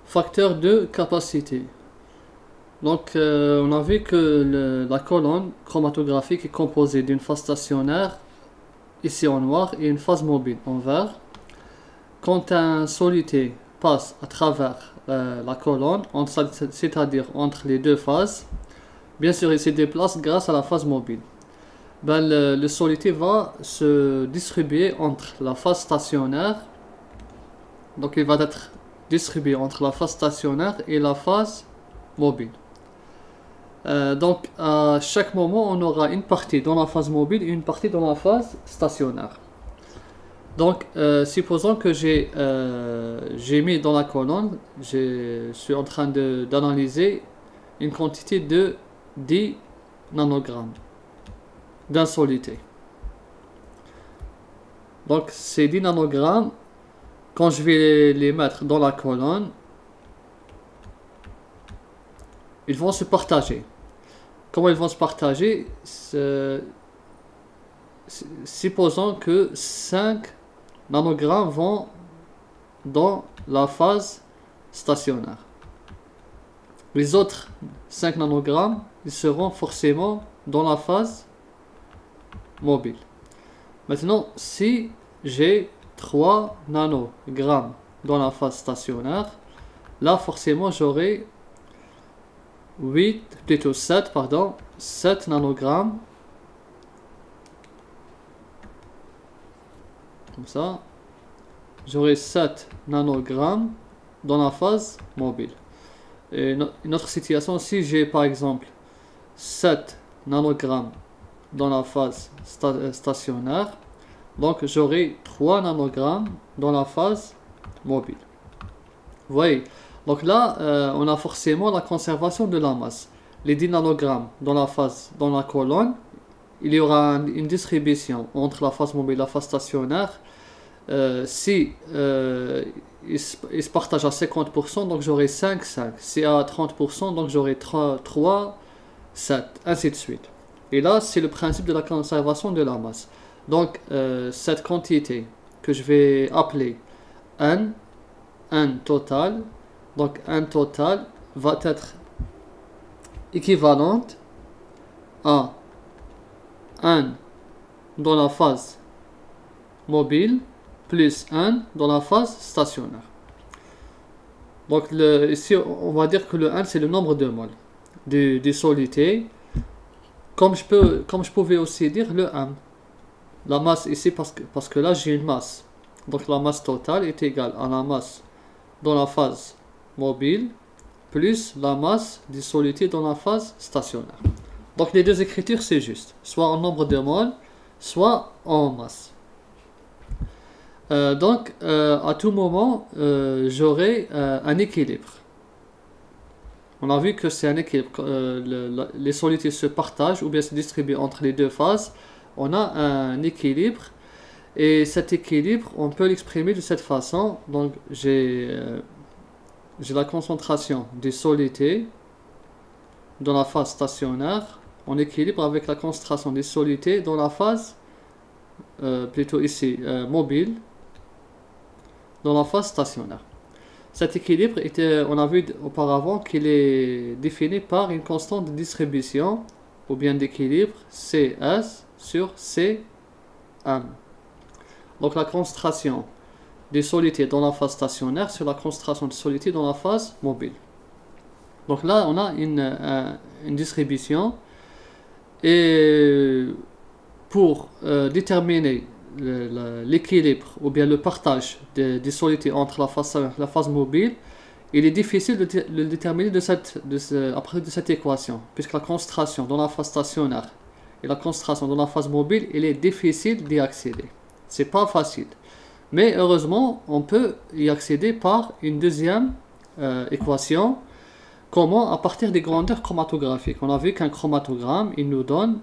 facteur de capacité. Donc on a vu que la colonne chromatographique est composée d'une phase stationnaire, ici en noir, et une phase mobile en vert. Quand un solité passe à travers la colonne, c'est-à-dire entre les deux phases, bien sûr il se déplace grâce à la phase mobile. Ben, le solité va se distribuer entre la phase stationnaire, donc il va être distribué entre la phase stationnaire et la phase mobile. Donc à chaque moment on aura une partie dans la phase mobile et une partie dans la phase stationnaire. Donc supposons que j'ai mis dans la colonne, je suis en train d'analyser une quantité de 10 nanogrammes d'un solité. Donc ces 10 nanogrammes, quand je vais les mettre dans la colonne, ils vont se partager. Comment ils vont se partager? Supposons que 5 nanogrammes vont dans la phase stationnaire. Les autres 5 nanogrammes, ils seront forcément dans la phase mobile. Maintenant, si j'ai 3 nanogrammes dans la phase stationnaire, là forcément j'aurai 7 nanogrammes, comme ça, j'aurai 7 nanogrammes dans la phase mobile. Et une autre situation, si j'ai par exemple 7 nanogrammes dans la phase stationnaire, donc j'aurai 3 nanogrammes dans la phase mobile. Vous voyez, donc là on a forcément la conservation de la masse. Les 10 nanogrammes dans la colonne, il y aura une distribution entre la phase mobile et la phase stationnaire. Si il se partage à 50%, donc j'aurai 5, 5. Si à 30%, donc j'aurai 3, 7, ainsi de suite. Et là, c'est le principe de la conservation de la masse. Donc, cette quantité que je vais appeler N total, donc N total va être équivalente à N dans la phase mobile plus 1 dans la phase stationnaire. Donc ici on va dire que le 1 c'est le nombre de moles du solité, comme je pouvais aussi dire le M, la masse ici parce que là j'ai une masse, donc la masse totale est égale à la masse dans la phase mobile plus la masse du solité dans la phase stationnaire. Donc les deux écritures c'est juste, soit en nombre de moles, soit en masse. Donc à tout moment j'aurai un équilibre. On a vu que c'est un équilibre, les solités se partagent ou bien se distribuent entre les deux phases. On a un équilibre et cet équilibre on peut l'exprimer de cette façon. Donc j'ai la concentration des solités dans la phase stationnaire en équilibre avec la concentration des solités dans la phase plutôt ici mobile dans la phase stationnaire. Cet équilibre on a vu auparavant qu'il est défini par une constante de distribution ou bien d'équilibre CS sur CM. Donc la concentration des solités dans la phase stationnaire sur la concentration des solités dans la phase mobile. Donc là on a une distribution et pour déterminer l'équilibre ou bien le partage des solités entre la phase mobile, il est difficile de le déterminer à partir de cette équation, puisque la concentration dans la phase stationnaire et la concentration dans la phase mobile, il est difficile d'y accéder. C'est pas facile, mais heureusement on peut y accéder par une deuxième équation. Comment? À partir des grandeurs chromatographiques. On a vu qu'un chromatogramme il nous donne